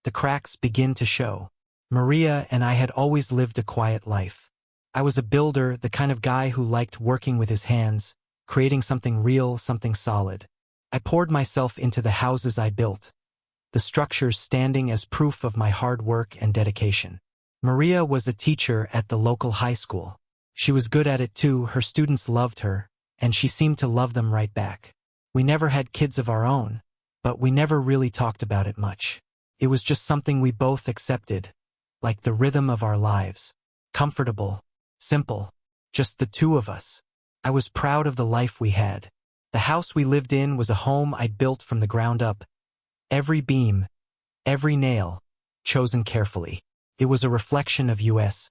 the cracks begin to show. Maria and I had always lived a quiet life. I was a builder, the kind of guy who liked working with his hands, creating something real, something solid. I poured myself into the houses I built, the structures standing as proof of my hard work and dedication. Maria was a teacher at the local high school. She was good at it too, her students loved her, and she seemed to love them right back. We never had kids of our own, but we never really talked about it much. It was just something we both accepted, like the rhythm of our lives. Comfortable, simple, just the two of us. I was proud of the life we had. The house we lived in was a home I'd built from the ground up. Every beam, every nail, chosen carefully. It was a reflection of us.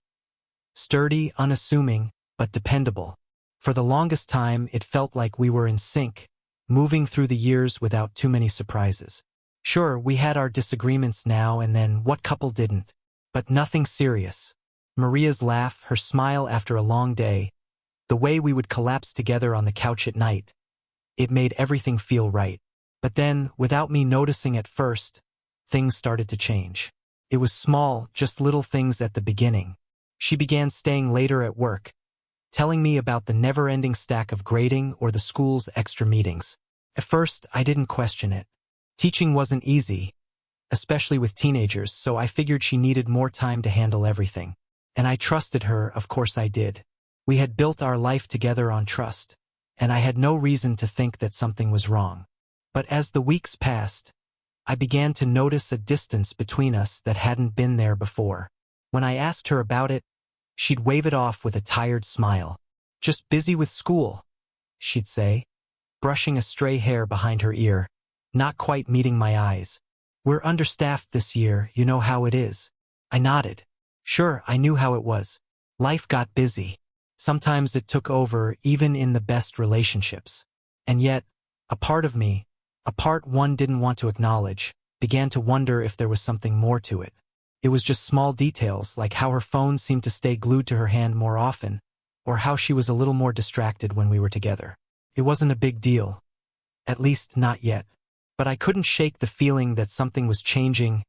Sturdy, unassuming, but dependable. For the longest time, it felt like we were in sync, moving through the years without too many surprises. Sure, we had our disagreements now and then, what couple didn't? But nothing serious. Maria's laugh, her smile after a long day, the way we would collapse together on the couch at night. It made everything feel right. But then, without me noticing at first, things started to change. It was small, just little things at the beginning. She began staying later at work, telling me about the never-ending stack of grading or the school's extra meetings. At first, I didn't question it. Teaching wasn't easy, especially with teenagers, so I figured she needed more time to handle everything. And I trusted her, of course I did. We had built our life together on trust, and I had no reason to think that something was wrong. But as the weeks passed, I began to notice a distance between us that hadn't been there before. When I asked her about it, she'd wave it off with a tired smile. Just busy with school, she'd say, brushing a stray hair behind her ear, not quite meeting my eyes. We're understaffed this year, you know how it is. I nodded. Sure, I knew how it was. Life got busy. Sometimes it took over, even in the best relationships. And yet, a part of me, a part one didn't want to acknowledge, began to wonder if there was something more to it. It was just small details, like how her phone seemed to stay glued to her hand more often, or how she was a little more distracted when we were together. It wasn't a big deal. At least not yet. But I couldn't shake the feeling that something was changing,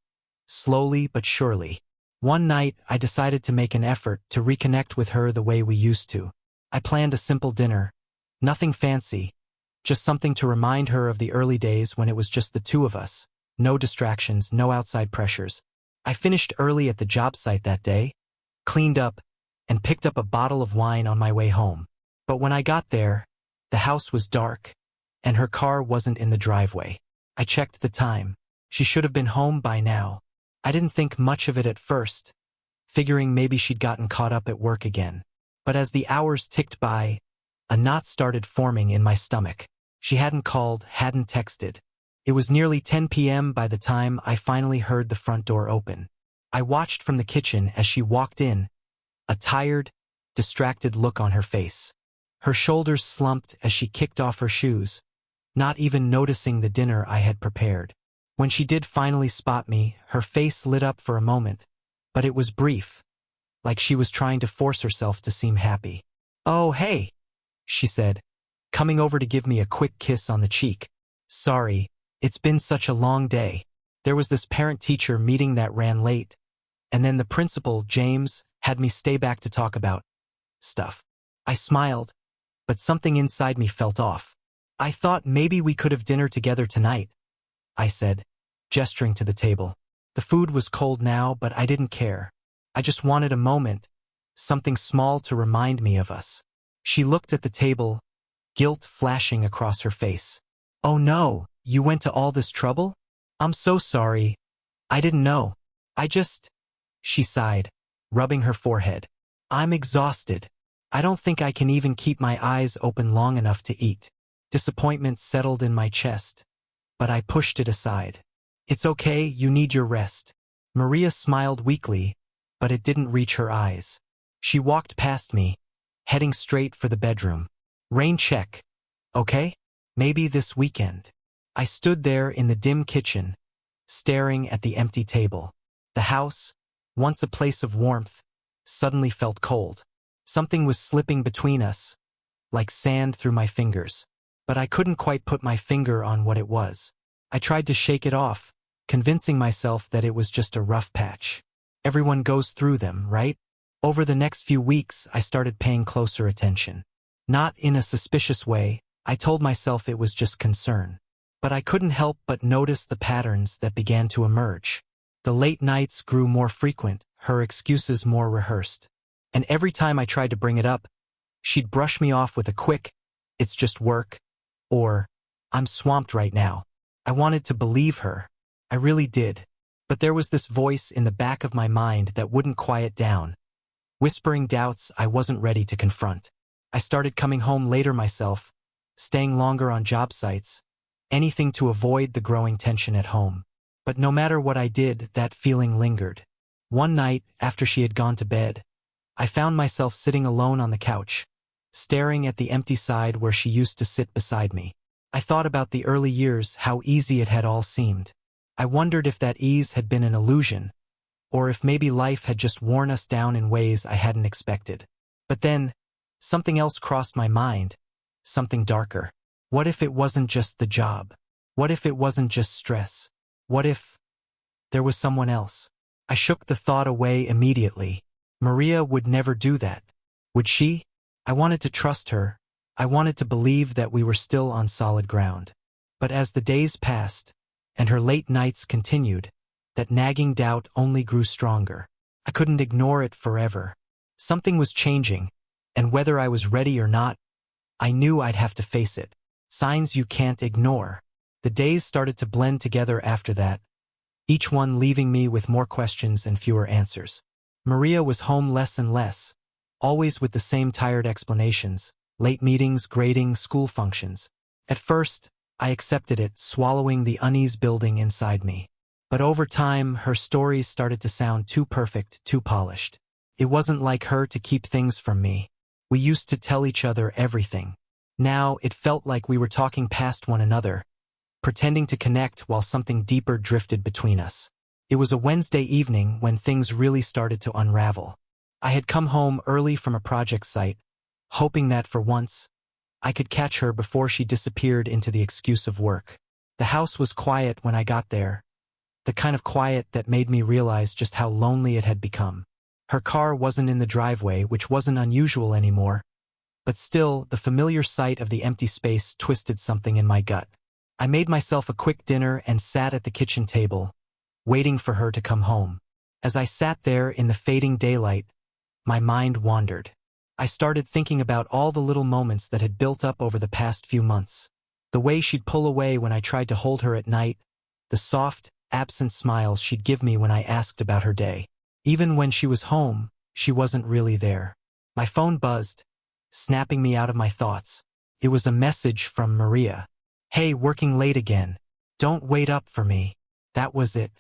slowly but surely. One night, I decided to make an effort to reconnect with her the way we used to. I planned a simple dinner. Nothing fancy. Just something to remind her of the early days when it was just the two of us. No distractions, no outside pressures. I finished early at the job site that day, cleaned up, and picked up a bottle of wine on my way home. But when I got there, the house was dark, and her car wasn't in the driveway. I checked the time. She should have been home by now. I didn't think much of it at first, figuring maybe she'd gotten caught up at work again. But as the hours ticked by, a knot started forming in my stomach. She hadn't called, hadn't texted. It was nearly 10 p.m. by the time I finally heard the front door open. I watched from the kitchen as she walked in, a tired, distracted look on her face. Her shoulders slumped as she kicked off her shoes, not even noticing the dinner I had prepared. When she did finally spot me, her face lit up for a moment, but it was brief, like she was trying to force herself to seem happy. "Oh, hey," she said, coming over to give me a quick kiss on the cheek. "Sorry, it's been such a long day. There was this parent-teacher meeting that ran late, and then the principal, James, had me stay back to talk about stuff." I smiled, but something inside me felt off. "I thought maybe we could have dinner together tonight," I said, gesturing to the table. The food was cold now, but I didn't care. I just wanted a moment, something small to remind me of us. She looked at the table, guilt flashing across her face. "Oh no, you went to all this trouble? I'm so sorry. I didn't know. She sighed, rubbing her forehead. "I'm exhausted. I don't think I can even keep my eyes open long enough to eat." Disappointment settled in my chest, but I pushed it aside. "It's okay, you need your rest." Maria smiled weakly, but it didn't reach her eyes. She walked past me, heading straight for the bedroom. "Rain check. Okay? Maybe this weekend." I stood there in the dim kitchen, staring at the empty table. The house, once a place of warmth, suddenly felt cold. Something was slipping between us, like sand through my fingers. But I couldn't quite put my finger on what it was. I tried to shake it off, convincing myself that it was just a rough patch. Everyone goes through them, right? Over the next few weeks, I started paying closer attention. Not in a suspicious way, I told myself it was just concern. But I couldn't help but notice the patterns that began to emerge. The late nights grew more frequent, her excuses more rehearsed. And every time I tried to bring it up, she'd brush me off with a quick, "It's just work," or, "I'm swamped right now." I wanted to believe her. I really did. But there was this voice in the back of my mind that wouldn't quiet down, whispering doubts I wasn't ready to confront. I started coming home later myself, staying longer on job sites, anything to avoid the growing tension at home. But no matter what I did, that feeling lingered. One night, after she had gone to bed, I found myself sitting alone on the couch, staring at the empty side where she used to sit beside me. I thought about the early years, how easy it had all seemed. I wondered if that ease had been an illusion, or if maybe life had just worn us down in ways I hadn't expected. But then, something else crossed my mind, something darker. What if it wasn't just the job? What if it wasn't just stress? What if there was someone else? I shook the thought away immediately. Maria would never do that. Would she? I wanted to trust her. I wanted to believe that we were still on solid ground. But as the days passed, and her late nights continued, that nagging doubt only grew stronger. I couldn't ignore it forever. Something was changing, and whether I was ready or not, I knew I'd have to face it. Signs you can't ignore. The days started to blend together after that, each one leaving me with more questions and fewer answers. Maria was home less and less, always with the same tired explanations, late meetings, grading, school functions. At first, I accepted it, swallowing the unease building inside me. But over time, her stories started to sound too perfect, too polished. It wasn't like her to keep things from me. We used to tell each other everything. Now, it felt like we were talking past one another, pretending to connect while something deeper drifted between us. It was a Wednesday evening when things really started to unravel. I had come home early from a project site, hoping that for once, I could catch her before she disappeared into the excuse of work. The house was quiet when I got there, the kind of quiet that made me realize just how lonely it had become. Her car wasn't in the driveway, which wasn't unusual anymore, but still, the familiar sight of the empty space twisted something in my gut. I made myself a quick dinner and sat at the kitchen table, waiting for her to come home. As I sat there in the fading daylight, my mind wandered. I started thinking about all the little moments that had built up over the past few months. The way she'd pull away when I tried to hold her at night, the soft, absent smiles she'd give me when I asked about her day. Even when she was home, she wasn't really there. My phone buzzed, snapping me out of my thoughts. It was a message from Maria. "Hey, working late again. Don't wait up for me." That was it.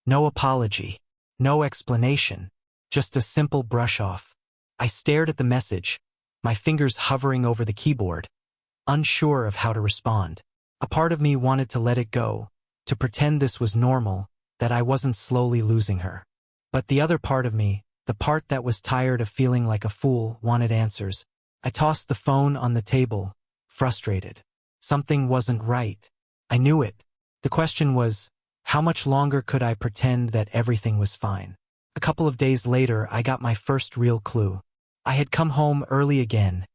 No apology. No explanation. Just a simple brush-off. I stared at the message, my fingers hovering over the keyboard, unsure of how to respond. A part of me wanted to let it go, to pretend this was normal, that I wasn't slowly losing her. But the other part of me, the part that was tired of feeling like a fool, wanted answers. I tossed the phone on the table, frustrated. Something wasn't right. I knew it. The question was, how much longer could I pretend that everything was fine? A couple of days later, I got my first real clue. I had come home early again,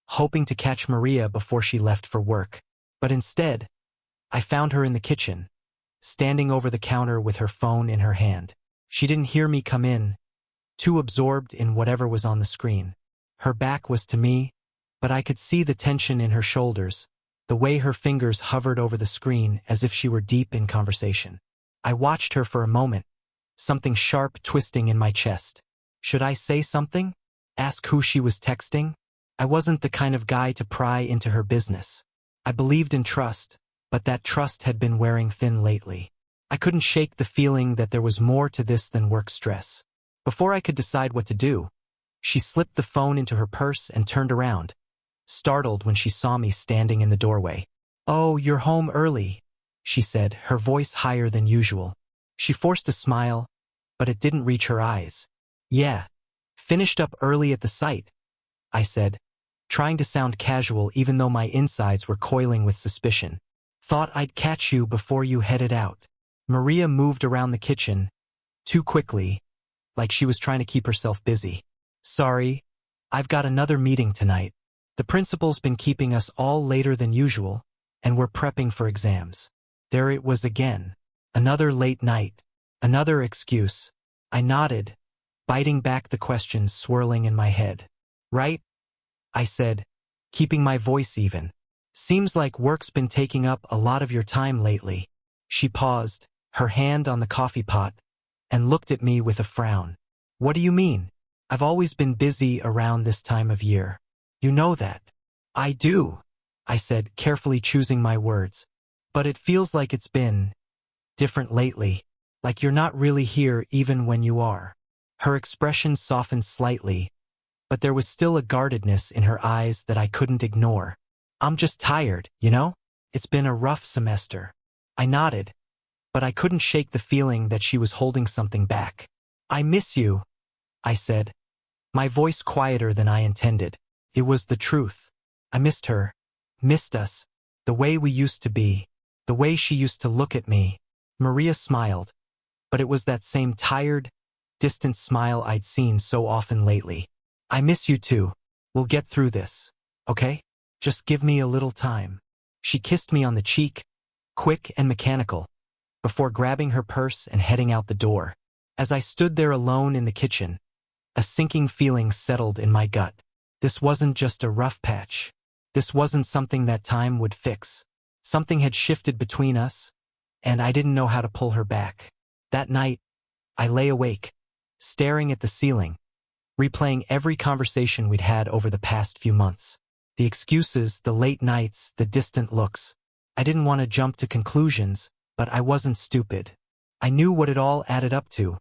hoping to catch Maria before she left for work. But instead, I found her in the kitchen, standing over the counter with her phone in her hand. She didn't hear me come in, too absorbed in whatever was on the screen. Her back was to me, but I could see the tension in her shoulders, the way her fingers hovered over the screen as if she were deep in conversation. I watched her for a moment, something sharp twisting in my chest. Should I say something? Ask who she was texting? I wasn't the kind of guy to pry into her business. I believed in trust, but that trust had been wearing thin lately. I couldn't shake the feeling that there was more to this than work stress. Before I could decide what to do, she slipped the phone into her purse and turned around, startled when she saw me standing in the doorway. "Oh, you're home early," she said, her voice higher than usual. She forced a smile, but it didn't reach her eyes. "Yeah, finished up early at the site," I said, trying to sound casual even though my insides were coiling with suspicion. "Thought I'd catch you before you headed out." Maria moved around the kitchen, too quickly, like she was trying to keep herself busy. Sorry, I've got another meeting tonight. The principal's been keeping us all later than usual, and we're prepping for exams. There it was again. Another late night. Another excuse. I nodded, biting back the questions swirling in my head. Right? I said, keeping my voice even. Seems like work's been taking up a lot of your time lately. She paused, her hand on the coffee pot, and looked at me with a frown. What do you mean? I've always been busy around this time of year. You know that. I do, I said, carefully choosing my words. But it feels like it's been different lately, like you're not really here even when you are. Her expression softened slightly, but there was still a guardedness in her eyes that I couldn't ignore. I'm just tired, you know? It's been a rough semester. I nodded, but I couldn't shake the feeling that she was holding something back. I miss you, I said, my voice quieter than I intended. It was the truth. I missed her, missed us, the way we used to be, the way she used to look at me. Maria smiled, but it was that same tired, distant smile I'd seen so often lately. I miss you too. We'll get through this, okay? Just give me a little time. She kissed me on the cheek, quick and mechanical, before grabbing her purse and heading out the door. As I stood there alone in the kitchen, a sinking feeling settled in my gut. This wasn't just a rough patch. This wasn't something that time would fix. Something had shifted between us, and I didn't know how to pull her back. That night, I lay awake, staring at the ceiling, replaying every conversation we'd had over the past few months. The excuses, the late nights, the distant looks. I didn't want to jump to conclusions, but I wasn't stupid. I knew what it all added up to,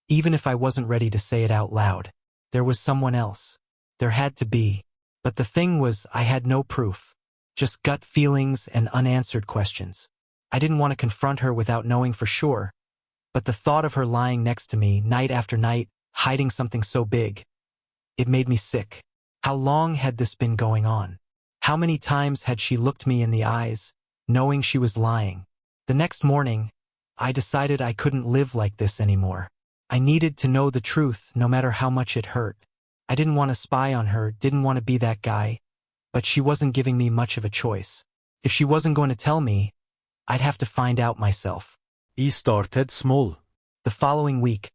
even if I wasn't ready to say it out loud. There was someone else. There had to be. But the thing was, I had no proof. Just gut feelings and unanswered questions. I didn't want to confront her without knowing for sure, but the thought of her lying next to me night after night, hiding something so big, it made me sick. How long had this been going on? How many times had she looked me in the eyes, knowing she was lying? The next morning, I decided I couldn't live like this anymore. I needed to know the truth, no matter how much it hurt. I didn't want to spy on her, didn't want to be that guy, but she wasn't giving me much of a choice. If she wasn't going to tell me, I'd have to find out myself. He started small. The following week,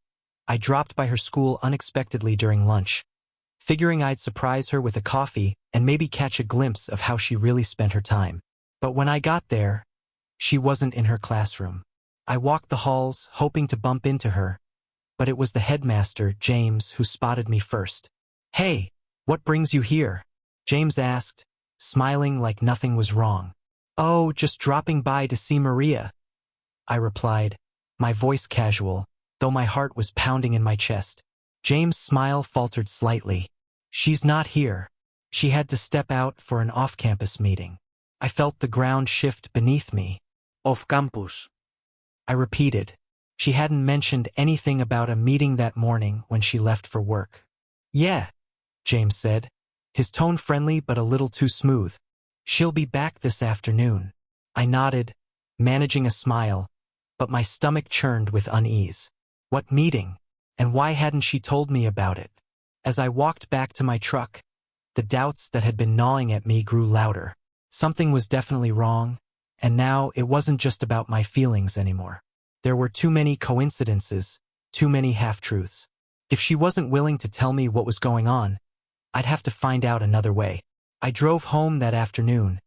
I dropped by her school unexpectedly during lunch, figuring I'd surprise her with a coffee and maybe catch a glimpse of how she really spent her time. But when I got there, she wasn't in her classroom. I walked the halls, hoping to bump into her, but it was the headmaster, James, who spotted me first. Hey, what brings you here? James asked, smiling like nothing was wrong. Oh, just dropping by to see Maria, I replied, my voice casual, though my heart was pounding in my chest. James' smile faltered slightly. She's not here. She had to step out for an off-campus meeting. I felt the ground shift beneath me. Off campus. I repeated. She hadn't mentioned anything about a meeting that morning when she left for work. Yeah, James said, his tone friendly but a little too smooth. She'll be back this afternoon. I nodded, managing a smile, but my stomach churned with unease. What meeting? And why hadn't she told me about it? As I walked back to my truck, the doubts that had been gnawing at me grew louder. Something was definitely wrong, and now it wasn't just about my feelings anymore. There were too many coincidences, too many half-truths. If she wasn't willing to tell me what was going on, I'd have to find out another way. I drove home that afternoon,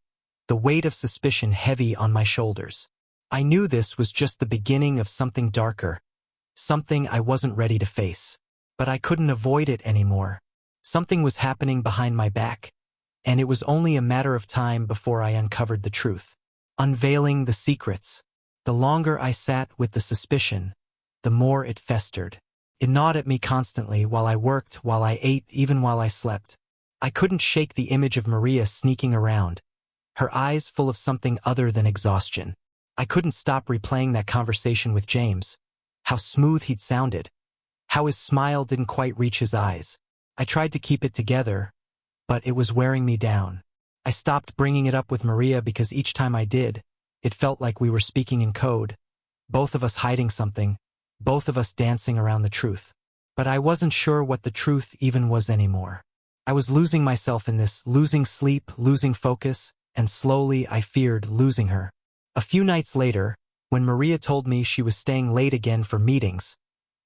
the weight of suspicion heavy on my shoulders. I knew this was just the beginning of something darker, something I wasn't ready to face. But I couldn't avoid it anymore. Something was happening behind my back, and it was only a matter of time before I uncovered the truth. Unveiling the secrets. The longer I sat with the suspicion, the more it festered. It gnawed at me constantly while I worked, while I ate, even while I slept. I couldn't shake the image of Maria sneaking around, her eyes full of something other than exhaustion. I couldn't stop replaying that conversation with James, how smooth he'd sounded, how his smile didn't quite reach his eyes. I tried to keep it together, but it was wearing me down. I stopped bringing it up with Maria because each time I did, it felt like we were speaking in code, both of us hiding something, both of us dancing around the truth. But I wasn't sure what the truth even was anymore. I was losing myself in this, losing sleep, losing focus, and slowly I feared losing her. A few nights later, when Maria told me she was staying late again for meetings,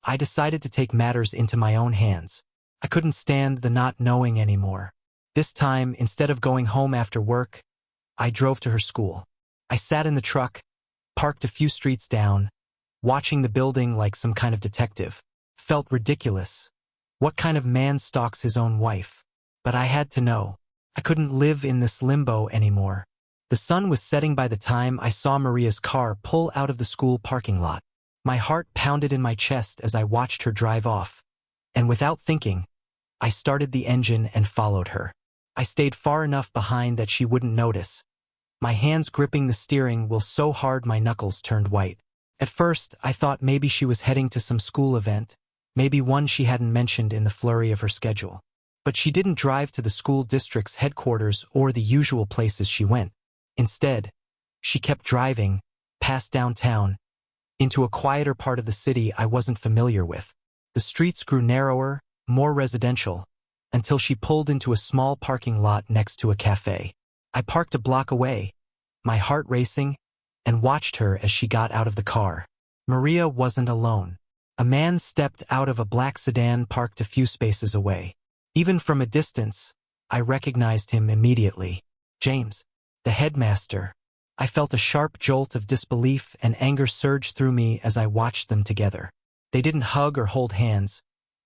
I decided to take matters into my own hands. I couldn't stand the not knowing anymore. This time, instead of going home after work, I drove to her school. I sat in the truck, parked a few streets down, watching the building like some kind of detective. Felt ridiculous. What kind of man stalks his own wife? But I had to know. I couldn't live in this limbo anymore. The sun was setting by the time I saw Maria's car pull out of the school parking lot. My heart pounded in my chest as I watched her drive off. And without thinking, I started the engine and followed her. I stayed far enough behind that she wouldn't notice, my hands gripping the steering wheel so hard my knuckles turned white. At first, I thought maybe she was heading to some school event, maybe one she hadn't mentioned in the flurry of her schedule. But she didn't drive to the school district's headquarters or the usual places she went. Instead, she kept driving, past downtown, into a quieter part of the city I wasn't familiar with. The streets grew narrower, more residential, until she pulled into a small parking lot next to a cafe. I parked a block away, my heart racing, and watched her as she got out of the car. Maria wasn't alone. A man stepped out of a black sedan parked a few spaces away. Even from a distance, I recognized him immediately. James, the headmaster. I felt a sharp jolt of disbelief and anger surge through me as I watched them together. They didn't hug or hold hands,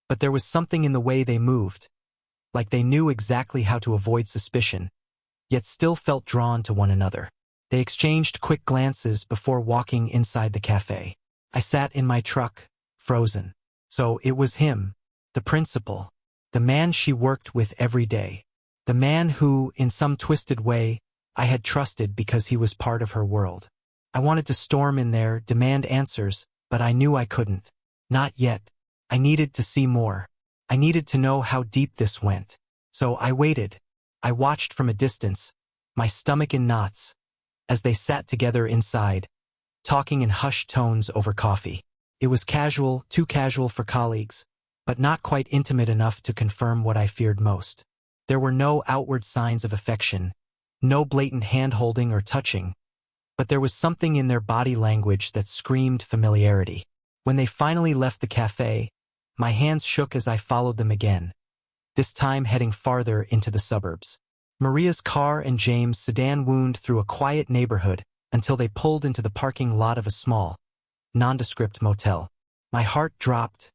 but there was something in the way they moved, like they knew exactly how to avoid suspicion, yet still felt drawn to one another. They exchanged quick glances before walking inside the cafe. I sat in my truck, frozen. So it was him, the principal, the man she worked with every day, the man who, in some twisted way, I had trusted because he was part of her world. I wanted to storm in there, demand answers, but I knew I couldn't. Not yet. I needed to see more. I needed to know how deep this went. So I waited. I watched from a distance, my stomach in knots, as they sat together inside, talking in hushed tones over coffee. It was casual, too casual for colleagues, but not quite intimate enough to confirm what I feared most. There were no outward signs of affection, no blatant hand-holding or touching, but there was something in their body language that screamed familiarity. When they finally left the cafe, my hands shook as I followed them again, this time heading farther into the suburbs. Maria's car and James' sedan wound through a quiet neighborhood until they pulled into the parking lot of a small, nondescript motel. My heart dropped,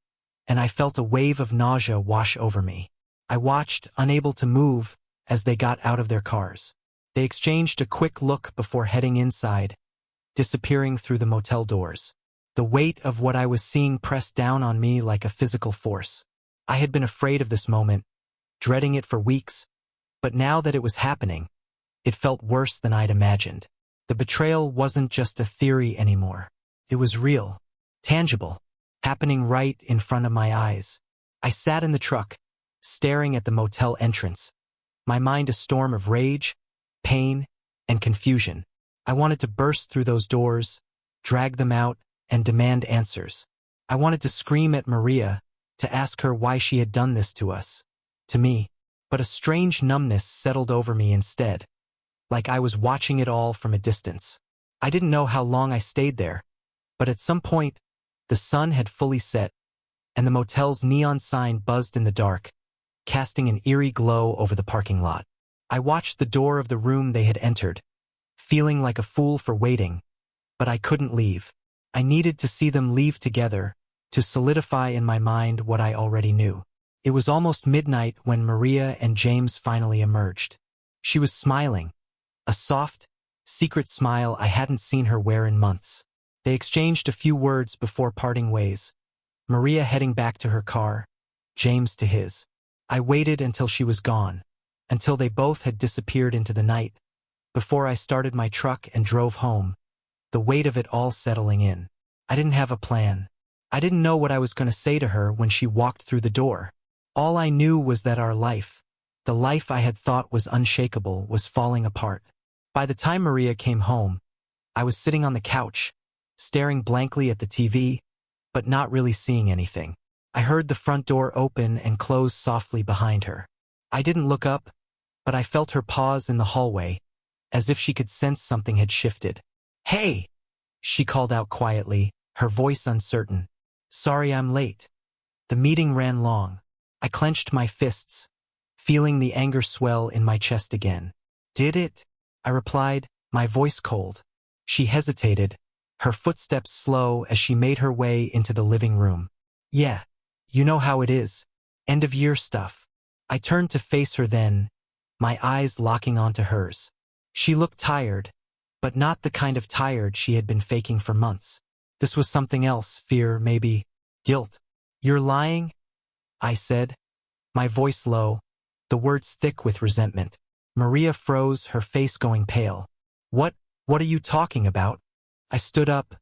and I felt a wave of nausea wash over me. I watched, unable to move, as they got out of their cars. They exchanged a quick look before heading inside, disappearing through the motel doors. The weight of what I was seeing pressed down on me like a physical force. I had been afraid of this moment, dreading it for weeks, but now that it was happening, it felt worse than I'd imagined. The betrayal wasn't just a theory anymore. It was real, tangible, happening right in front of my eyes. I sat in the truck, staring at the motel entrance, my mind a storm of rage, pain, and confusion. I wanted to burst through those doors, drag them out, and demand answers. I wanted to scream at Maria, to ask her why she had done this to us, to me, but a strange numbness settled over me instead, like I was watching it all from a distance. I didn't know how long I stayed there, but at some point, the sun had fully set, and the motel's neon sign buzzed in the dark, casting an eerie glow over the parking lot. I watched the door of the room they had entered, feeling like a fool for waiting, but I couldn't leave. I needed to see them leave together, to solidify in my mind what I already knew. It was almost midnight when Maria and James finally emerged. She was smiling, a soft, secret smile I hadn't seen her wear in months. They exchanged a few words before parting ways, Maria heading back to her car, James to his. I waited until she was gone, until they both had disappeared into the night, before I started my truck and drove home, the weight of it all settling in. I didn't have a plan. I didn't know what I was going to say to her when she walked through the door. All I knew was that our life, the life I had thought was unshakable, was falling apart. By the time Maria came home, I was sitting on the couch, staring blankly at the TV, but not really seeing anything. I heard the front door open and close softly behind her. I didn't look up, but I felt her pause in the hallway, as if she could sense something had shifted. "Hey!" she called out quietly, her voice uncertain. "Sorry I'm late." The meeting ran long. I clenched my fists, feeling the anger swell in my chest again. "Did it?" I replied, my voice cold. She hesitated, her footsteps slow as she made her way into the living room. "Yeah, you know how it is. End-of-year stuff." I turned to face her then, my eyes locking onto hers. She looked tired, but not the kind of tired she had been faking for months. This was something else, fear, maybe, guilt. "You're lying?" I said, my voice low, the words thick with resentment. Maria froze, her face going pale. What are you talking about?" I stood up,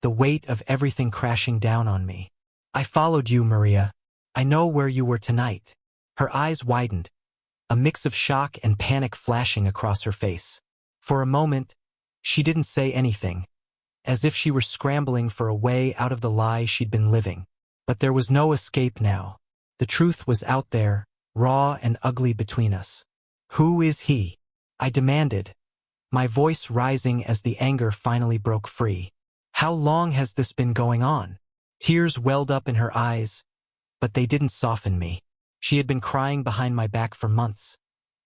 the weight of everything crashing down on me. "I followed you, Maria. I know where you were tonight." Her eyes widened, a mix of shock and panic flashing across her face. For a moment, she didn't say anything, as if she were scrambling for a way out of the lie she'd been living. But there was no escape now. The truth was out there, raw and ugly between us. "Who is he?" I demanded, my voice rising as the anger finally broke free. "How long has this been going on?" Tears welled up in her eyes, but they didn't soften me. She had been crying behind my back for months.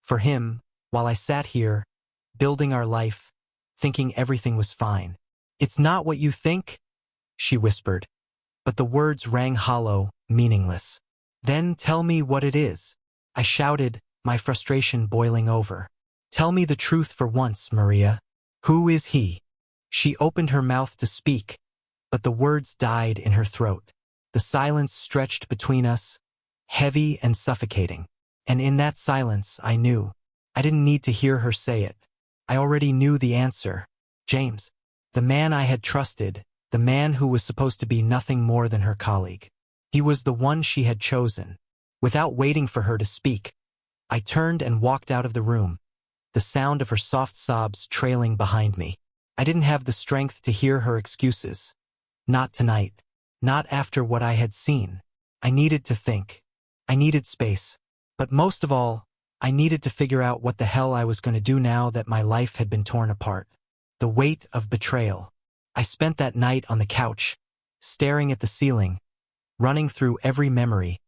For him, while I sat here, building our life, thinking everything was fine. "It's not what you think," she whispered, but the words rang hollow, meaningless. "Then tell me what it is," I shouted, my frustration boiling over. "Tell me the truth for once, Maria. Who is he?" She opened her mouth to speak, but the words died in her throat. The silence stretched between us, heavy and suffocating. And in that silence, I knew. I didn't need to hear her say it. I already knew the answer. James. The man I had trusted, the man who was supposed to be nothing more than her colleague. He was the one she had chosen. Without waiting for her to speak, I turned and walked out of the room, the sound of her soft sobs trailing behind me. I didn't have the strength to hear her excuses. Not tonight. Not after what I had seen. I needed to think. I needed space. But most of all, I needed to figure out what the hell I was going to do now that my life had been torn apart. The weight of betrayal. I spent that night on the couch, staring at the ceiling, running through every memory,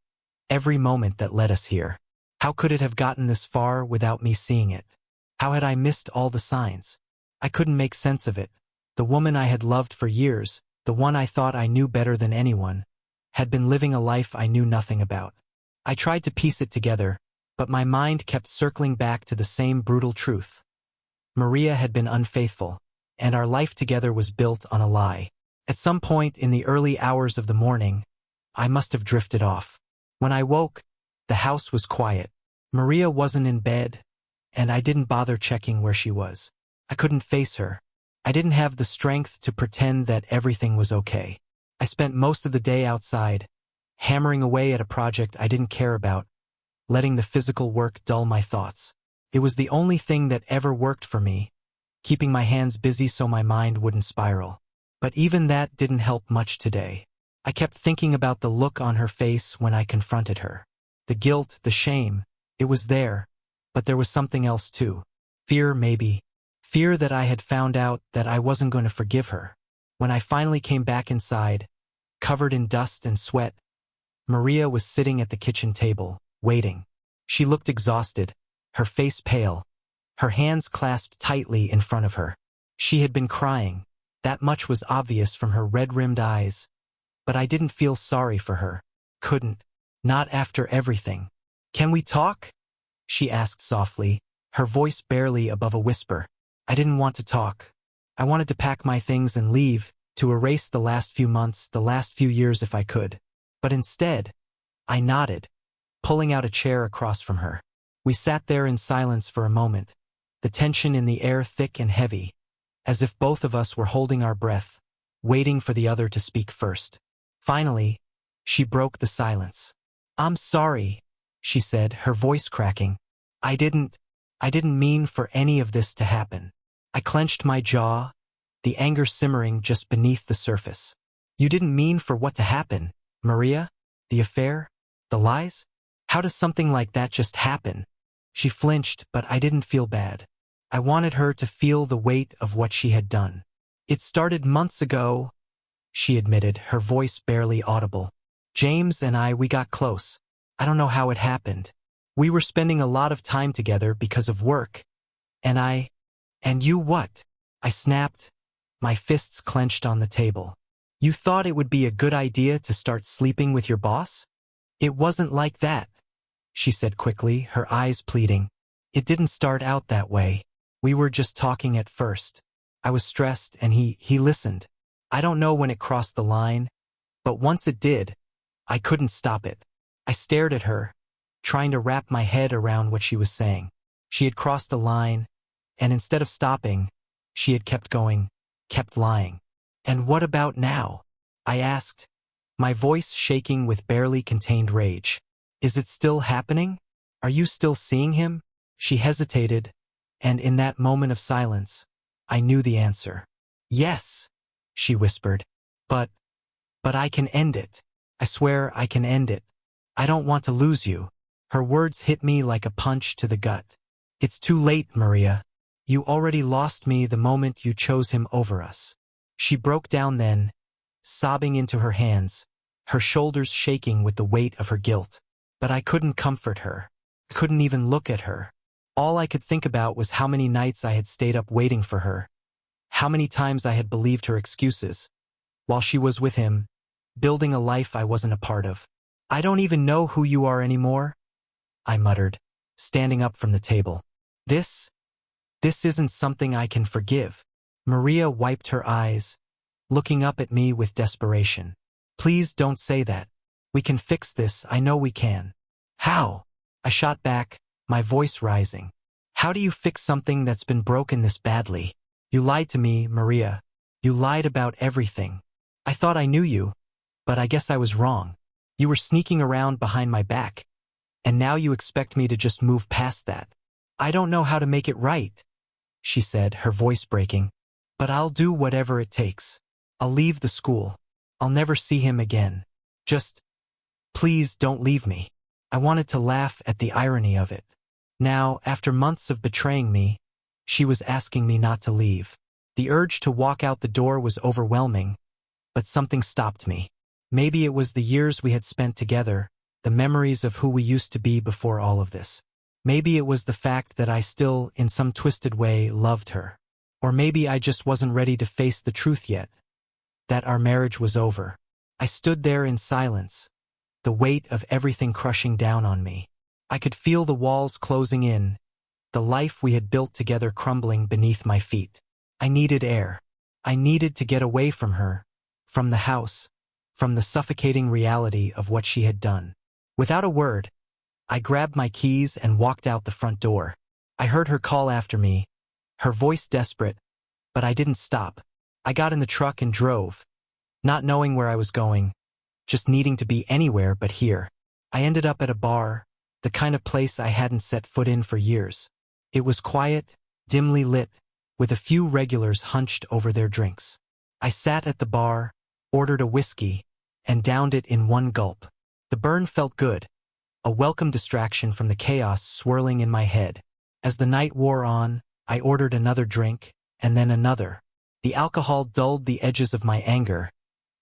every moment that led us here. How could it have gotten this far without me seeing it? How had I missed all the signs? I couldn't make sense of it. The woman I had loved for years, the one I thought I knew better than anyone, had been living a life I knew nothing about. I tried to piece it together, but my mind kept circling back to the same brutal truth. Maria had been unfaithful, and our life together was built on a lie. At some point in the early hours of the morning, I must have drifted off. When I woke, the house was quiet. Maria wasn't in bed, and I didn't bother checking where she was. I couldn't face her. I didn't have the strength to pretend that everything was okay. I spent most of the day outside, hammering away at a project I didn't care about, letting the physical work dull my thoughts. It was the only thing that ever worked for me, keeping my hands busy so my mind wouldn't spiral. But even that didn't help much today. I kept thinking about the look on her face when I confronted her. The guilt, the shame, it was there, but there was something else too. Fear, maybe. Fear that I had found out that I wasn't going to forgive her. When I finally came back inside, covered in dust and sweat, Maria was sitting at the kitchen table, waiting. She looked exhausted, her face pale, her hands clasped tightly in front of her. She had been crying. That much was obvious from her red-rimmed eyes. But I didn't feel sorry for her. Couldn't. Not after everything. "Can we talk?" she asked softly, her voice barely above a whisper. I didn't want to talk. I wanted to pack my things and leave, to erase the last few months, the last few years if I could. But instead, I nodded, pulling out a chair across from her. We sat there in silence for a moment, the tension in the air thick and heavy, as if both of us were holding our breath, waiting for the other to speak first. Finally, she broke the silence. "I'm sorry," she said, her voice cracking. I didn't mean for any of this to happen." I clenched my jaw, the anger simmering just beneath the surface. You didn't mean for what to happen, Maria? The affair? The lies? How does something like that just happen? She flinched, but I didn't feel bad. I wanted her to feel the weight of what she had done. It started months ago, she admitted, her voice barely audible. James and we got close. I don't know how it happened. We were spending a lot of time together because of work. And you what? I snapped, my fists clenched on the table. You thought it would be a good idea to start sleeping with your boss? It wasn't like that, she said quickly, her eyes pleading. It didn't start out that way. We were just talking at first. I was stressed and he listened. I don't know when it crossed the line, but once it did, I couldn't stop it. I stared at her, trying to wrap my head around what she was saying. She had crossed a line, and instead of stopping, she had kept going, kept lying. And what about now? I asked, my voice shaking with barely contained rage. Is it still happening? Are you still seeing him? She hesitated, and in that moment of silence, I knew the answer. Yes, she whispered. But I can end it. I swear I can end it. I don't want to lose you. Her words hit me like a punch to the gut. It's too late, Maria. You already lost me the moment you chose him over us. She broke down then, sobbing into her hands, her shoulders shaking with the weight of her guilt. But I couldn't comfort her. I couldn't even look at her. All I could think about was how many nights I had stayed up waiting for her, how many times I had believed her excuses, while she was with him, building a life I wasn't a part of. I don't even know who you are anymore, I muttered, standing up from the table. This isn't something I can forgive. Maria wiped her eyes, looking up at me with desperation. Please don't say that. We can fix this, I know we can. How? I shot back, my voice rising. How do you fix something that's been broken this badly? You lied to me, Maria. You lied about everything. I thought I knew you, but I guess I was wrong. You were sneaking around behind my back, and now you expect me to just move past that. I don't know how to make it right, she said, her voice breaking. But I'll do whatever it takes. I'll leave the school. I'll never see him again. Just, please don't leave me. I wanted to laugh at the irony of it. Now, after months of betraying me, she was asking me not to leave. The urge to walk out the door was overwhelming, but something stopped me. Maybe it was the years we had spent together, the memories of who we used to be before all of this. Maybe it was the fact that I still, in some twisted way, loved her. Or maybe I just wasn't ready to face the truth yet, that our marriage was over. I stood there in silence, the weight of everything crushing down on me. I could feel the walls closing in, the life we had built together crumbling beneath my feet. I needed air. I needed to get away from her, from the house, from the suffocating reality of what she had done. Without a word, I grabbed my keys and walked out the front door. I heard her call after me, her voice desperate, but I didn't stop. I got in the truck and drove, not knowing where I was going, just needing to be anywhere but here. I ended up at a bar, the kind of place I hadn't set foot in for years. It was quiet, dimly lit, with a few regulars hunched over their drinks. I sat at the bar, ordered a whiskey, and downed it in one gulp. The burn felt good, a welcome distraction from the chaos swirling in my head. As the night wore on, I ordered another drink, and then another. The alcohol dulled the edges of my anger,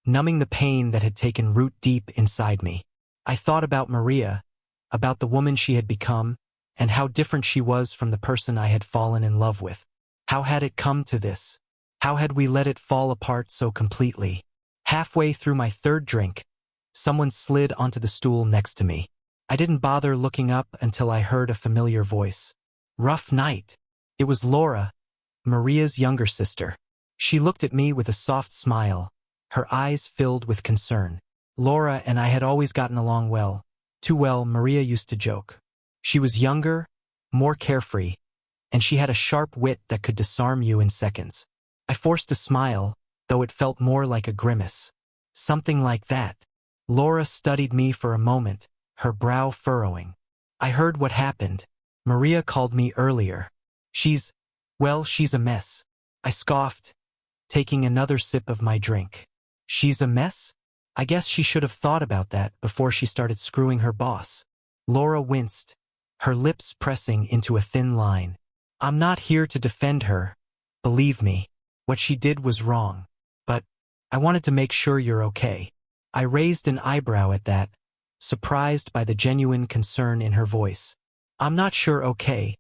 numbing the pain that had taken root deep inside me. I thought about Maria, about the woman she had become, and how different she was from the person I had fallen in love with. How had it come to this? How had we let it fall apart so completely? Halfway through my third drink, someone slid onto the stool next to me. I didn't bother looking up until I heard a familiar voice. Rough night. It was Laura, Maria's younger sister. She looked at me with a soft smile, her eyes filled with concern. Laura and I had always gotten along well. Too well, Maria used to joke. She was younger, more carefree, and she had a sharp wit that could disarm you in seconds. I forced a smile, though it felt more like a grimace. Something like that. Laura studied me for a moment, her brow furrowing. I heard what happened. Maria called me earlier. She's a mess. I scoffed, taking another sip of my drink. She's a mess? I guess she should have thought about that before she started screwing her boss. Laura winced, her lips pressing into a thin line. I'm not here to defend her. Believe me, what she did was wrong. But I wanted to make sure you're okay. I raised an eyebrow at that, surprised by the genuine concern in her voice. I'm not sure okay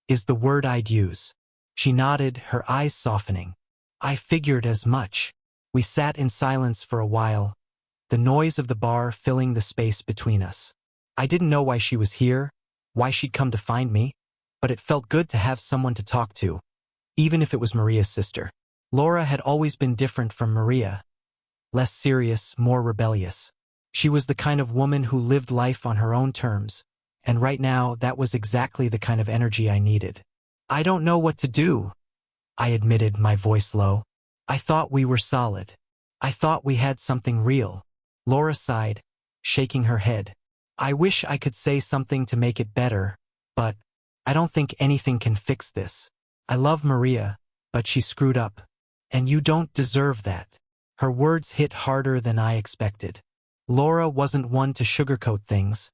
is the word I'd use. She nodded, her eyes softening. I figured as much. We sat in silence for a while, the noise of the bar filling the space between us. I didn't know why she was here, why she'd come to find me, but it felt good to have someone to talk to, even if it was Maria's sister. Laura had always been different from Maria, less serious, more rebellious. She was the kind of woman who lived life on her own terms, and right now that was exactly the kind of energy I needed. I don't know what to do, I admitted, my voice low. I thought we were solid. I thought we had something real. Laura sighed, shaking her head. I wish I could say something to make it better, but I don't think anything can fix this. I love Maria, but she screwed up. And you don't deserve that. Her words hit harder than I expected. Laura wasn't one to sugarcoat things,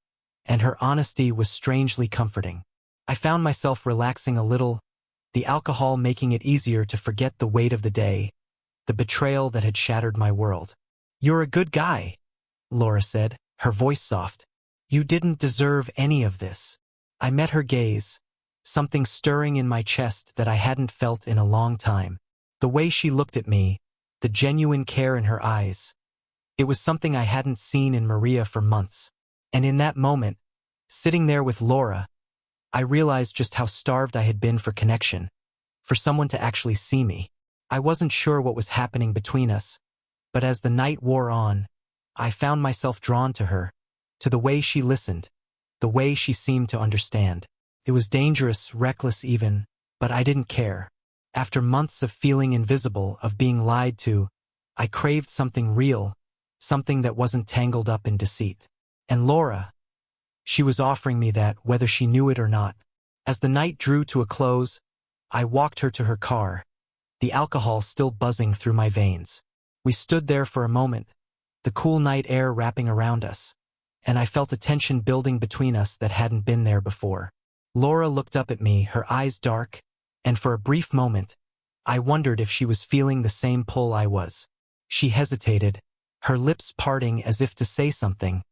and her honesty was strangely comforting. I found myself relaxing a little, the alcohol making it easier to forget the weight of the day, the betrayal that had shattered my world. You're a good guy, Laura said, her voice soft. You didn't deserve any of this. I met her gaze, something stirring in my chest that I hadn't felt in a long time. The way she looked at me, the genuine care in her eyes. It was something I hadn't seen in Maria for months. And in that moment, sitting there with Laura, I realized just how starved I had been for connection, for someone to actually see me. I wasn't sure what was happening between us, but as the night wore on, I found myself drawn to her, to the way she listened, the way she seemed to understand. It was dangerous, reckless even, but I didn't care. After months of feeling invisible, of being lied to, I craved something real, something that wasn't tangled up in deceit. And Laura, she was offering me that, whether she knew it or not. As the night drew to a close, I walked her to her car, the alcohol still buzzing through my veins. We stood there for a moment, the cool night air wrapping around us, and I felt a tension building between us that hadn't been there before. Laura looked up at me, her eyes dark, and for a brief moment, I wondered if she was feeling the same pull I was. She hesitated, her lips parting as if to say something,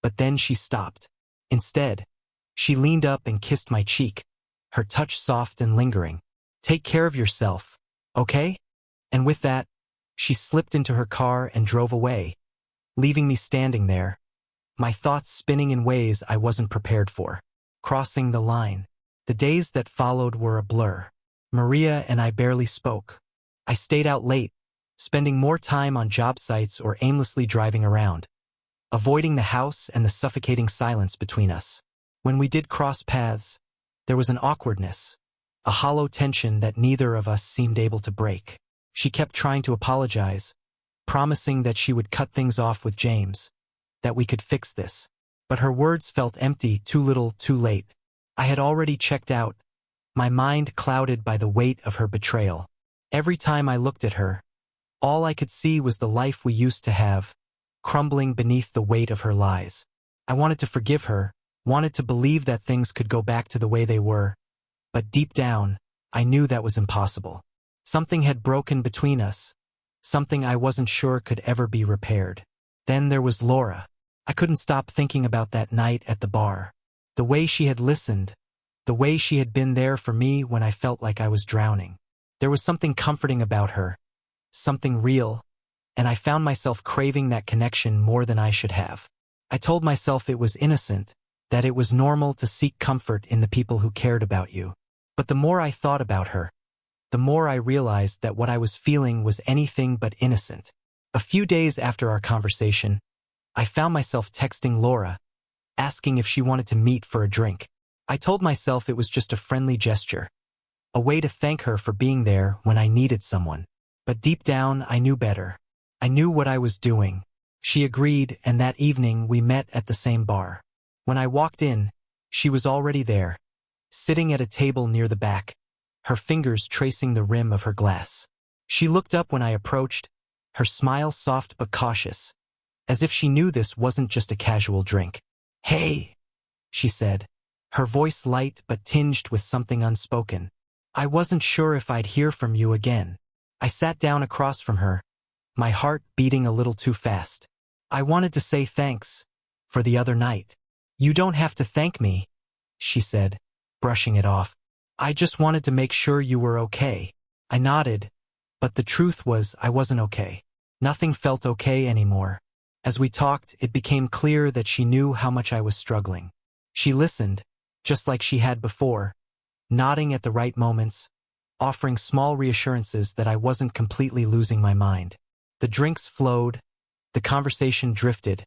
but then she stopped. Instead, she leaned up and kissed my cheek, her touch soft and lingering. Take care of yourself, okay? And with that, she slipped into her car and drove away, leaving me standing there, my thoughts spinning in ways I wasn't prepared for. Crossing the line. The days that followed were a blur. Maria and I barely spoke. I stayed out late, spending more time on job sites or aimlessly driving around, avoiding the house and the suffocating silence between us. When we did cross paths, there was an awkwardness, a hollow tension that neither of us seemed able to break. She kept trying to apologize, promising that she would cut things off with James, that we could fix this. But her words felt empty, too little, too late. I had already checked out, my mind clouded by the weight of her betrayal. Every time I looked at her, all I could see was the life we used to have, crumbling beneath the weight of her lies. I wanted to forgive her, wanted to believe that things could go back to the way they were, but deep down, I knew that was impossible. Something had broken between us, something I wasn't sure could ever be repaired. Then there was Laura. I couldn't stop thinking about that night at the bar. The way she had listened, the way she had been there for me when I felt like I was drowning. There was something comforting about her, something real, and I found myself craving that connection more than I should have. I told myself it was innocent, that it was normal to seek comfort in the people who cared about you. But the more I thought about her, the more I realized that what I was feeling was anything but innocent. A few days after our conversation, I found myself texting Laura, asking if she wanted to meet for a drink. I told myself it was just a friendly gesture, a way to thank her for being there when I needed someone. But deep down, I knew better. I knew what I was doing. She agreed, and that evening we met at the same bar. When I walked in, she was already there, sitting at a table near the back, her fingers tracing the rim of her glass. She looked up when I approached, her smile soft but cautious, as if she knew this wasn't just a casual drink. "Hey," she said, her voice light but tinged with something unspoken. "I wasn't sure if I'd hear from you again." I sat down across from her, my heart beating a little too fast. "I wanted to say thanks for the other night." "You don't have to thank me," she said, brushing it off. "I just wanted to make sure you were okay." I nodded, but the truth was I wasn't okay. Nothing felt okay anymore. As we talked, it became clear that she knew how much I was struggling. She listened, just like she had before, nodding at the right moments, offering small reassurances that I wasn't completely losing my mind. The drinks flowed, the conversation drifted,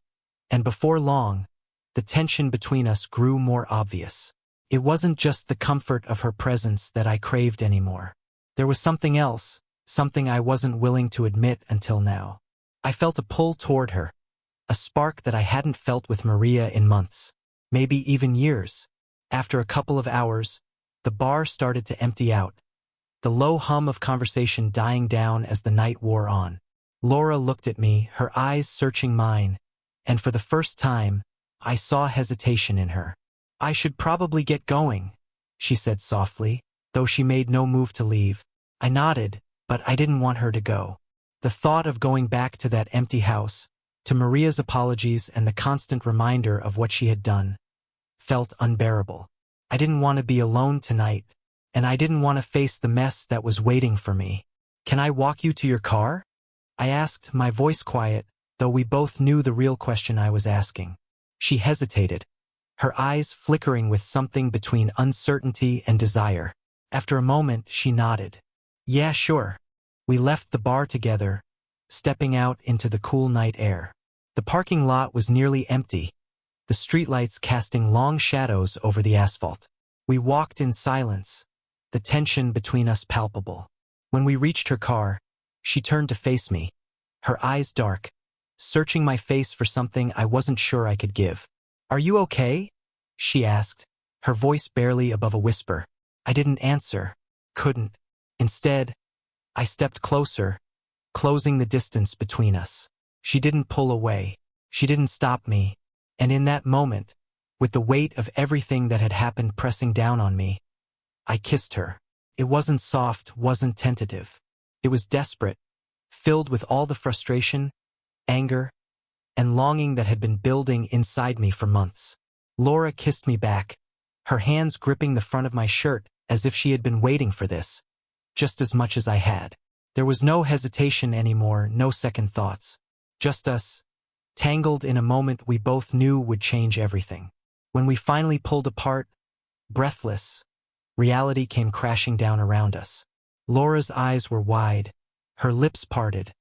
and before long, the tension between us grew more obvious. It wasn't just the comfort of her presence that I craved anymore. There was something else, something I wasn't willing to admit until now. I felt a pull toward her, a spark that I hadn't felt with Maria in months, maybe even years. After a couple of hours, the bar started to empty out, the low hum of conversation dying down as the night wore on. Laura looked at me, her eyes searching mine, and for the first time, I saw hesitation in her. "I should probably get going," she said softly, though she made no move to leave. I nodded, but I didn't want her to go. The thought of going back to that empty house, to Maria's apologies and the constant reminder of what she had done, felt unbearable. I didn't want to be alone tonight, and I didn't want to face the mess that was waiting for me. "Can I walk you to your car?" I asked, my voice quiet, though we both knew the real question I was asking. She hesitated, her eyes flickering with something between uncertainty and desire. After a moment, she nodded. "Yeah, sure." We left the bar together, stepping out into the cool night air. The parking lot was nearly empty, the streetlights casting long shadows over the asphalt. We walked in silence, the tension between us palpable. When we reached her car, she turned to face me, her eyes dark, searching my face for something I wasn't sure I could give. "Are you okay?" she asked, her voice barely above a whisper. I didn't answer, couldn't. Instead, I stepped closer, closing the distance between us. She didn't pull away. She didn't stop me. And in that moment, with the weight of everything that had happened pressing down on me, I kissed her. It wasn't soft, wasn't tentative. It was desperate, filled with all the frustration, anger, and longing that had been building inside me for months. Laura kissed me back, her hands gripping the front of my shirt as if she had been waiting for this, just as much as I had. There was no hesitation anymore, no second thoughts. Just us, tangled in a moment we both knew would change everything. When we finally pulled apart, breathless, reality came crashing down around us. Laura's eyes were wide, her lips parted,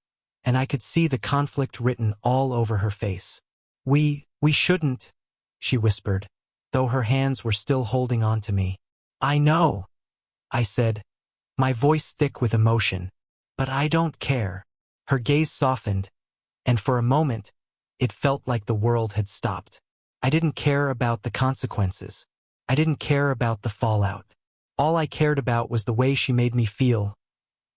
and I could see the conflict written all over her face. We shouldn't," she whispered, though her hands were still holding on to me. "I know," I said, my voice thick with emotion, "but I don't care." Her gaze softened, and for a moment, it felt like the world had stopped. I didn't care about the consequences. I didn't care about the fallout. All I cared about was the way she made me feel.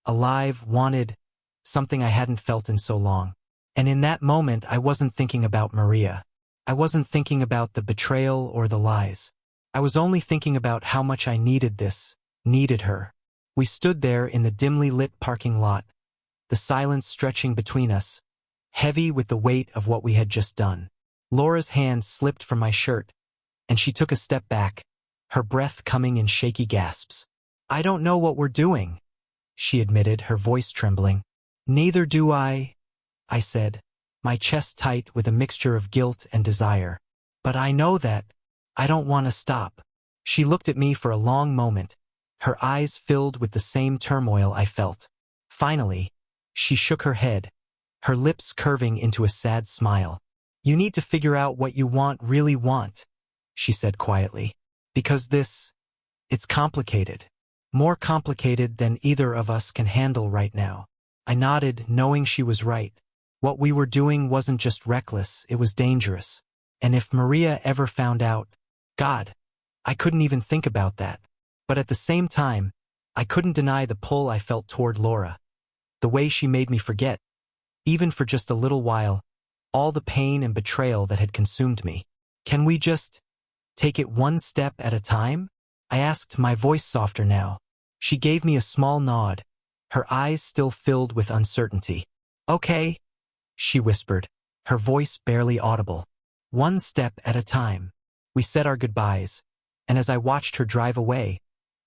Alive, wanted, something I hadn't felt in so long. And in that moment, I wasn't thinking about Maria. I wasn't thinking about the betrayal or the lies. I was only thinking about how much I needed this, needed her. We stood there in the dimly lit parking lot, the silence stretching between us, heavy with the weight of what we had just done. Laura's hand slipped from my shirt, and she took a step back, her breath coming in shaky gasps. "I don't know what we're doing," she admitted, her voice trembling. "Neither do I," I said, my chest tight with a mixture of guilt and desire. "But I know that I don't want to stop." She looked at me for a long moment, her eyes filled with the same turmoil I felt. Finally, she shook her head, her lips curving into a sad smile. "You need to figure out what you really want," she said quietly. "Because it's complicated. More complicated than either of us can handle right now." I nodded, knowing she was right. What we were doing wasn't just reckless, it was dangerous. And if Maria ever found out, God, I couldn't even think about that. But at the same time, I couldn't deny the pull I felt toward Laura. The way she made me forget, even for just a little while, all the pain and betrayal that had consumed me. Can we just take it one step at a time? I asked, my voice softer now. She gave me a small nod, her eyes still filled with uncertainty. Okay, she whispered, her voice barely audible. One step at a time. We said our goodbyes, and as I watched her drive away,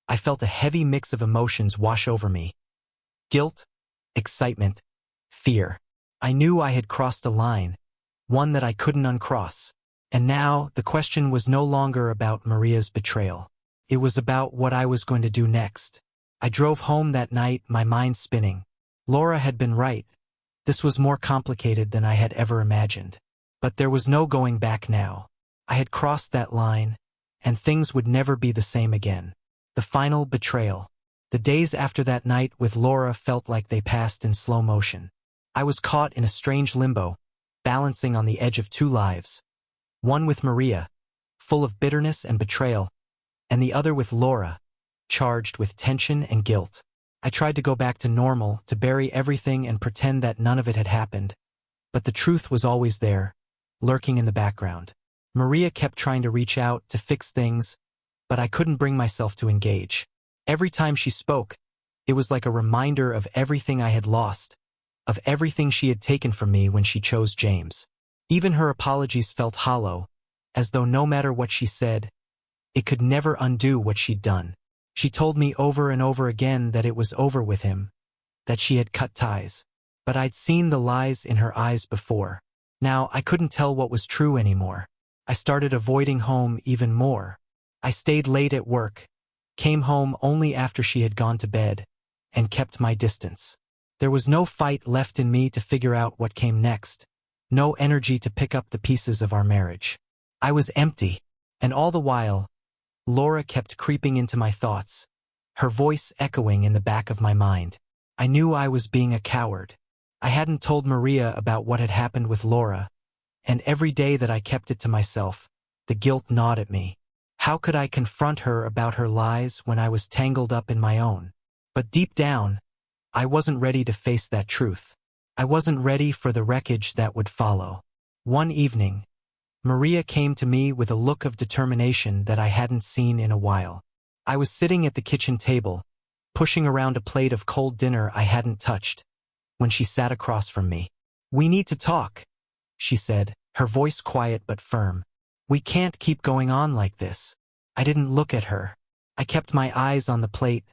I felt a heavy mix of emotions wash over me. Guilt, excitement, fear. I knew I had crossed a line, one that I couldn't uncross. And now, the question was no longer about Maria's betrayal. It was about what I was going to do next. I drove home that night, my mind spinning. Laura had been right. This was more complicated than I had ever imagined. But there was no going back now. I had crossed that line, and things would never be the same again. The final betrayal. The days after that night with Laura felt like they passed in slow motion. I was caught in a strange limbo, balancing on the edge of two lives. One with Maria, full of bitterness and betrayal, and the other with Laura, charged with tension and guilt. I tried to go back to normal, to bury everything and pretend that none of it had happened. But the truth was always there, lurking in the background. Maria kept trying to reach out, to fix things, but I couldn't bring myself to engage. Every time she spoke, it was like a reminder of everything I had lost, of everything she had taken from me when she chose James. Even her apologies felt hollow, as though no matter what she said, it could never undo what she'd done. She told me over and over again that it was over with him, that she had cut ties. But I'd seen the lies in her eyes before. Now I couldn't tell what was true anymore. I started avoiding home even more. I stayed late at work, came home only after she had gone to bed, and kept my distance. There was no fight left in me to figure out what came next, no energy to pick up the pieces of our marriage. I was empty, and all the while, Laura kept creeping into my thoughts, her voice echoing in the back of my mind. I knew I was being a coward. I hadn't told Maria about what had happened with Laura, and every day that I kept it to myself, the guilt gnawed at me. How could I confront her about her lies when I was tangled up in my own? But deep down, I wasn't ready to face that truth. I wasn't ready for the wreckage that would follow. One evening, Maria came to me with a look of determination that I hadn't seen in a while. I was sitting at the kitchen table, pushing around a plate of cold dinner I hadn't touched, when she sat across from me. "We need to talk," she said, her voice quiet but firm. "We can't keep going on like this." I didn't look at her. I kept my eyes on the plate,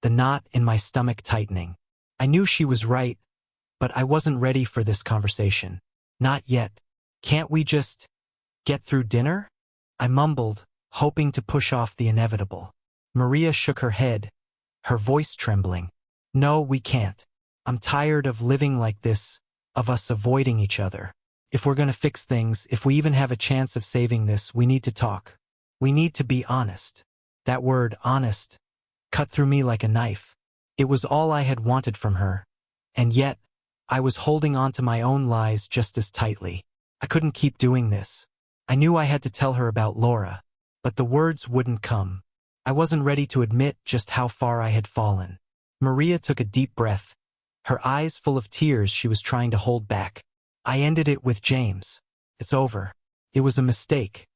the knot in my stomach tightening. I knew she was right, but I wasn't ready for this conversation. Not yet. "Can't we just get through dinner?" I mumbled, hoping to push off the inevitable. Maria shook her head, her voice trembling. "No, we can't. I'm tired of living like this, of us avoiding each other. If we're going to fix things, if we even have a chance of saving this, we need to talk. We need to be honest." That word, honest, cut through me like a knife. It was all I had wanted from her, and yet, I was holding on to my own lies just as tightly. I couldn't keep doing this. I knew I had to tell her about Laura, but the words wouldn't come. I wasn't ready to admit just how far I had fallen. Maria took a deep breath, her eyes full of tears she was trying to hold back. "I ended it with James. It's over. It was a mistake.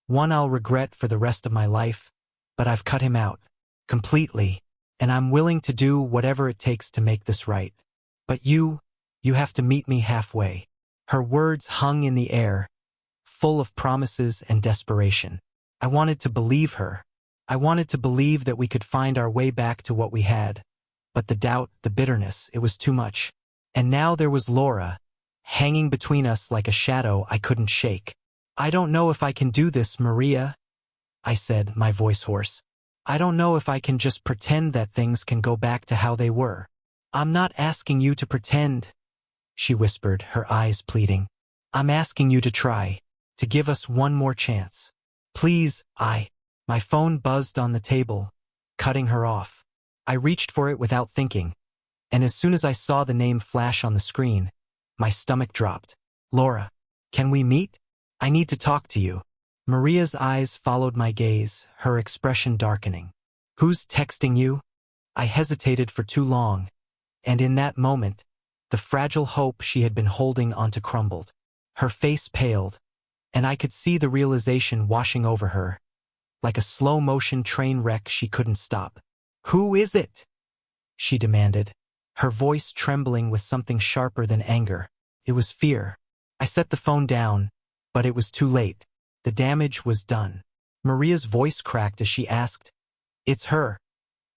One I'll regret for the rest of my life, but I've cut him out. Completely. And I'm willing to do whatever it takes to make this right. But you have to meet me halfway." Her words hung in the air, full of promises and desperation. I wanted to believe her. I wanted to believe that we could find our way back to what we had. But the doubt, the bitterness, it was too much. And now there was Laura, hanging between us like a shadow I couldn't shake. "I don't know if I can do this, Maria," I said, my voice hoarse. "I don't know if I can just pretend that things can go back to how they were." "I'm not asking you to pretend," she whispered, her eyes pleading. "I'm asking you to try, to give us one more chance. Please." My phone buzzed on the table, cutting her off. I reached for it without thinking, and as soon as I saw the name flash on the screen, my stomach dropped. "Laura, can we meet? I need to talk to you." Maria's eyes followed my gaze, her expression darkening. "Who's texting you?" I hesitated for too long, And in that moment, the fragile hope she had been holding onto crumbled. Her face paled, and I could see the realization washing over her, like a slow-motion train wreck she couldn't stop. "Who is it?" she demanded, her voice trembling with something sharper than anger. It was fear. I set the phone down, but it was too late. The damage was done. Maria's voice cracked as she asked, "It's her,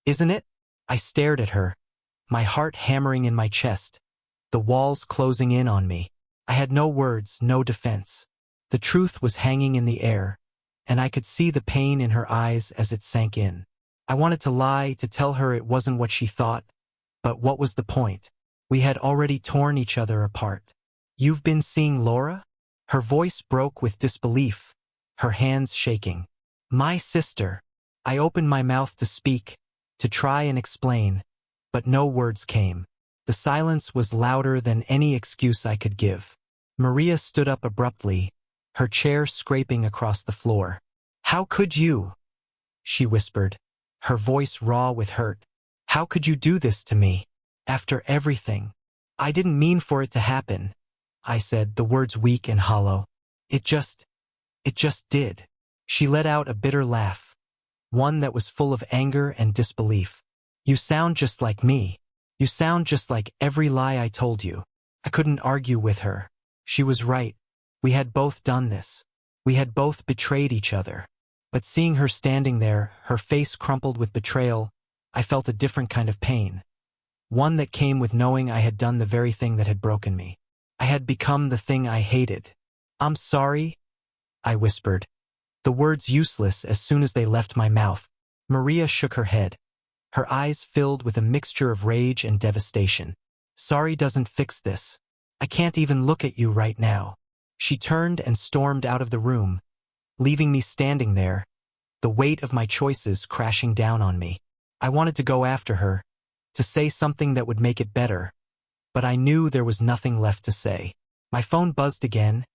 isn't it?" I stared at her, my heart hammering in my chest, the walls closing in on me. I had no words, no defense. The truth was hanging in the air, and I could see the pain in her eyes as it sank in. I wanted to lie, to tell her it wasn't what she thought, but what was the point? We had already torn each other apart. "You've been seeing Laura?" Her voice broke with disbelief, her hands shaking. "My sister." I opened my mouth to speak, to try and explain, but no words came. The silence was louder than any excuse I could give. Maria stood up abruptly, her chair scraping across the floor. "How could you?" she whispered, her voice raw with hurt. "How could you do this to me? After everything?" "I didn't mean for it to happen," I said, the words weak and hollow. It just did." She let out a bitter laugh, one that was full of anger and disbelief. "You sound just like me. You sound just like every lie I told you." I couldn't argue with her. She was right. We had both done this. We had both betrayed each other. But seeing her standing there, her face crumpled with betrayal, I felt a different kind of pain. One that came with knowing I had done the very thing that had broken me. I had become the thing I hated. "I'm sorry," I whispered, the words useless as soon as they left my mouth. Maria shook her head, her eyes filled with a mixture of rage and devastation. "Sorry doesn't fix this. I can't even look at you right now." She turned and stormed out of the room, leaving me standing there, the weight of my choices crashing down on me. I wanted to go after her, to say something that would make it better, but I knew there was nothing left to say. My phone buzzed again,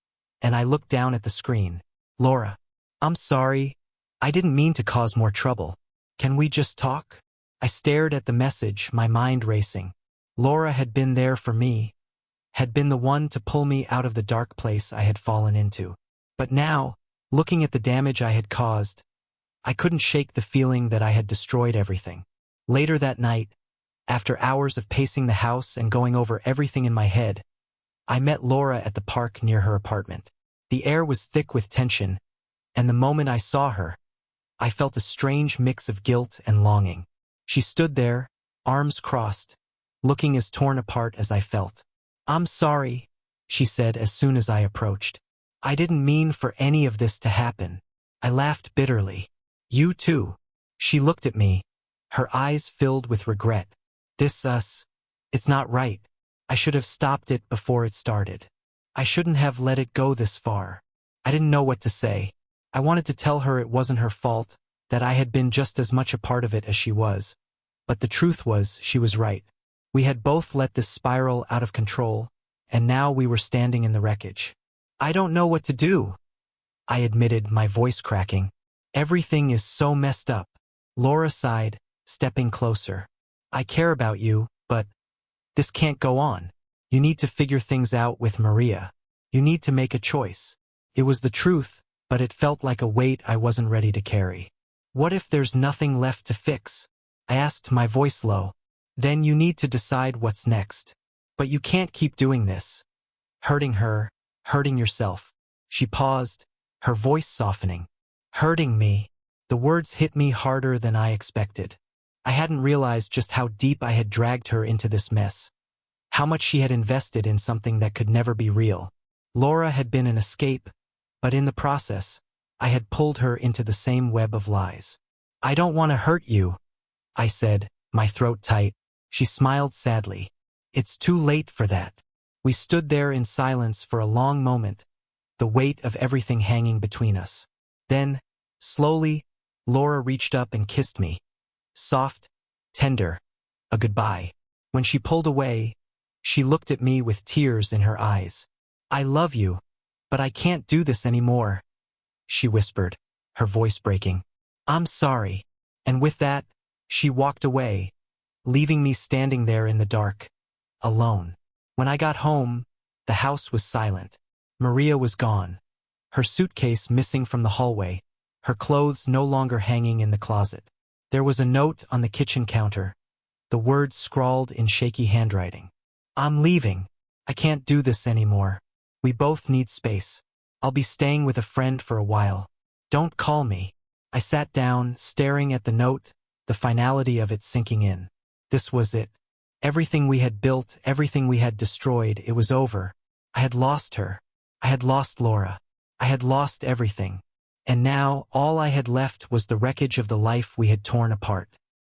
and I looked down at the screen. "Laura, I'm sorry. I didn't mean to cause more trouble. Can we just talk?" I stared at the message, my mind racing. Laura had been there for me, had been the one to pull me out of the dark place I had fallen into. But now, looking at the damage I had caused, I couldn't shake the feeling that I had destroyed everything. Later that night, after hours of pacing the house and going over everything in my head, I met Laura at the park near her apartment. The air was thick with tension, and the moment I saw her, I felt a strange mix of guilt and longing. She stood there, arms crossed, looking as torn apart as I felt. "I'm sorry," she said as soon as I approached. "I didn't mean for any of this to happen." I laughed bitterly. "You too." She looked at me, her eyes filled with regret. It's not right. I should have stopped it before it started. I shouldn't have let it go this far." I didn't know what to say. I wanted to tell her it wasn't her fault, that I had been just as much a part of it as she was. But the truth was, she was right. We had both let this spiral out of control, and now we were standing in the wreckage. "I don't know what to do," I admitted, my voice cracking. "Everything is so messed up." Laura sighed, stepping closer. "I care about you, but this can't go on. You need to figure things out with Maria. You need to make a choice." It was the truth, but it felt like a weight I wasn't ready to carry. "What if there's nothing left to fix?" I asked, my voice low. "Then you need to decide what's next. But you can't keep doing this. Hurting her, hurting yourself." She paused, her voice softening. "Hurting me." The words hit me harder than I expected. I hadn't realized just how deep I had dragged her into this mess, how much she had invested in something that could never be real. Laura had been an escape, but in the process, I had pulled her into the same web of lies. "I don't want to hurt you," I said, my throat tight. She smiled sadly. "It's too late for that." We stood there in silence for a long moment, the weight of everything hanging between us. Then, slowly, Laura reached up and kissed me. Soft, tender, a goodbye. When she pulled away, she looked at me with tears in her eyes. "I love you, but I can't do this anymore," she whispered, her voice breaking. "I'm sorry." And with that, she walked away, leaving me standing there in the dark, alone. When I got home, the house was silent. Maria was gone. Her suitcase missing from the hallway, her clothes no longer hanging in the closet. There was a note on the kitchen counter, the words scrawled in shaky handwriting. I'm leaving. I can't do this anymore. We both need space. I'll be staying with a friend for a while. Don't call me. I sat down, staring at the note, the finality of it sinking in. This was it. Everything we had built, everything we had destroyed, it was over. I had lost her. I had lost Laura. I had lost everything. And now, all I had left was the wreckage of the life we had torn apart.